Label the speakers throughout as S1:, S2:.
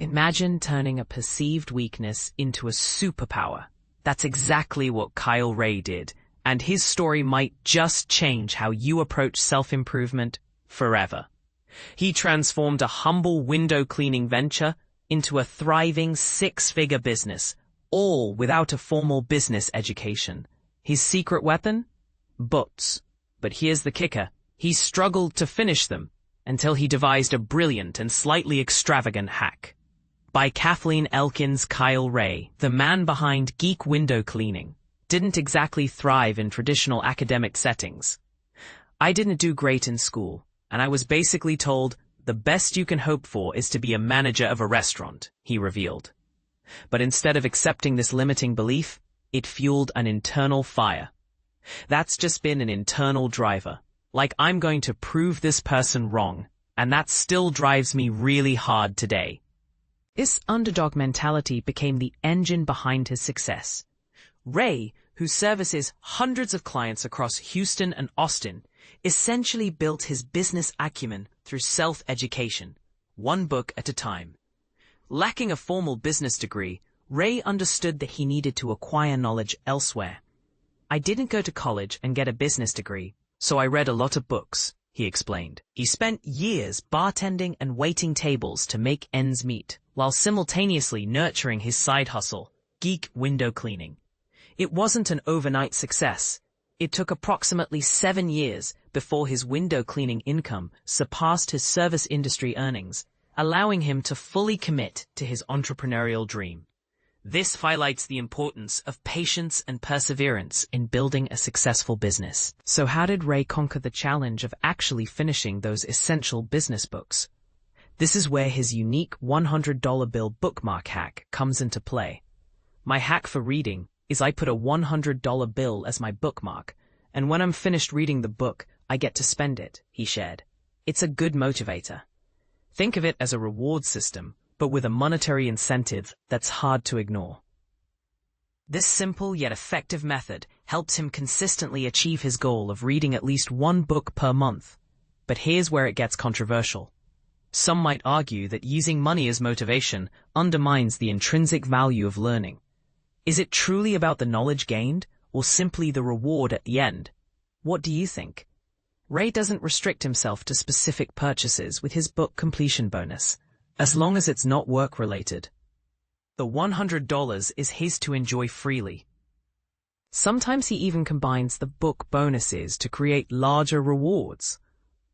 S1: Imagine turning a perceived weakness into a superpower. That's exactly what Kyle Ray did, and his story might just change how you approach self-improvement forever. He transformed a humble window cleaning venture into a thriving six-figure business, all without a formal business education. His secret weapon? Books. But here's the kicker. He struggled to finish them until he devised a brilliant and slightly extravagant hack. By Kathleen Elkins, Kyle Ray, the man behind Geek Window Cleaning, didn't exactly thrive in traditional academic settings. I didn't do great in school, and I was basically told the best you can hope for is to be a manager of a restaurant, he revealed. But instead of accepting this limiting belief, it fueled an internal fire. That's just been an internal driver. Like, I'm going to prove this person wrong, and that still drives me really hard today. This underdog mentality became the engine behind his success. Ray, who services hundreds of clients across Houston and Austin, essentially built his business acumen through self-education, one book at a time. Lacking a formal business degree, Ray understood that he needed to acquire knowledge elsewhere. I didn't go to college and get a business degree, so I read a lot of books, he explained. He spent years bartending and waiting tables to make ends meet, while simultaneously nurturing his side hustle, Geek Window Cleaning. It wasn't an overnight success. It took approximately 7 years before his window cleaning income surpassed his service industry earnings, allowing him to fully commit to his entrepreneurial dream. This highlights the importance of patience and perseverance in building a successful business. So how did Ray conquer the challenge of actually finishing those essential business books? This is where his unique $100 bill bookmark hack comes into play. My hack for reading is I put a $100 bill as my bookmark, and when I'm finished reading the book, I get to spend it, he shared. It's a good motivator. Think of it as a reward system, but with a monetary incentive that's hard to ignore. This simple yet effective method helps him consistently achieve his goal of reading at least one book per month. But here's where it gets controversial. Some might argue that using money as motivation undermines the intrinsic value of learning. Is it truly about the knowledge gained, or simply the reward at the end? What do you think? Ray doesn't restrict himself to specific purchases with his book completion bonus, as long as it's not work-related. The $100 is his to enjoy freely. Sometimes he even combines the book bonuses to create larger rewards.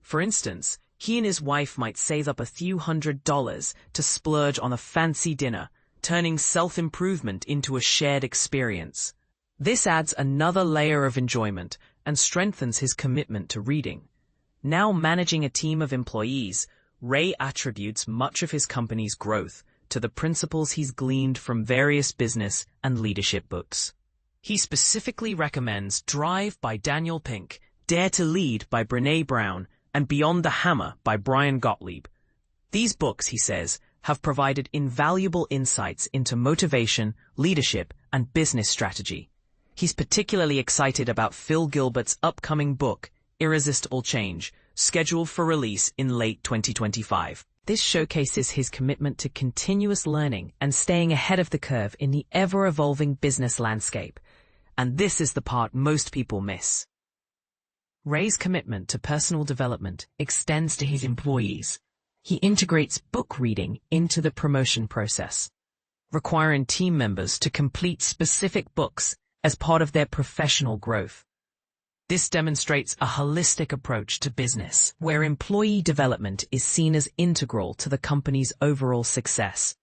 S1: For instance, he and his wife might save up a few $100s to splurge on a fancy dinner, turning self-improvement into a shared experience. This adds another layer of enjoyment and strengthens his commitment to reading. Now managing a team of employees, Ray attributes much of his company's growth to the principles he's gleaned from various business and leadership books. He specifically recommends Drive by Daniel Pink, Dare to Lead by Brené Brown, and Beyond the Hammer by Brian Gottlieb. These books, he says, have provided invaluable insights into motivation, leadership, and business strategy. He's particularly excited about Phil Gilbert's upcoming book, Irresistible Change, scheduled for release in late 2025. This showcases his commitment to continuous learning and staying ahead of the curve in the ever-evolving business landscape. And this is the part most people miss. Ray's commitment to personal development extends to his employees. He integrates book reading into the promotion process, requiring team members to complete specific books as part of their professional growth. This demonstrates a holistic approach to business, where employee development is seen as integral to the company's overall success.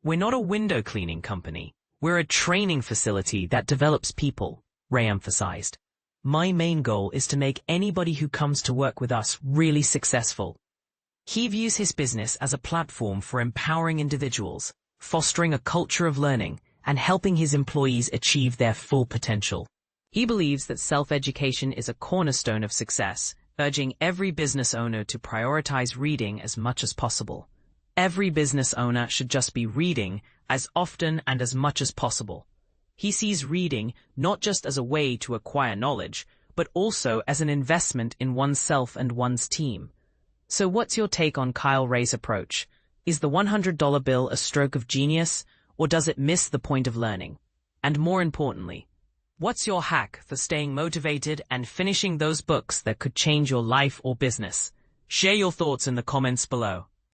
S1: We're not a window cleaning company. We're a training facility that develops people, Ray emphasized. My main goal is to make anybody who comes to work with us really successful. He views his business as a platform for empowering individuals, fostering a culture of learning, and helping his employees achieve their full potential. He believes that self-education is a cornerstone of success, urging every business owner to prioritize reading as much as possible. Every business owner should just be reading as often and as much as possible. He sees reading not just as a way to acquire knowledge, but also as an investment in oneself and one's team. So what's your take on Kyle Ray's approach? Is the $100 bill a stroke of genius, or does it miss the point of learning? And more importantly, what's your hack for staying motivated and finishing those books that could change your life or business? Share your thoughts in the comments below.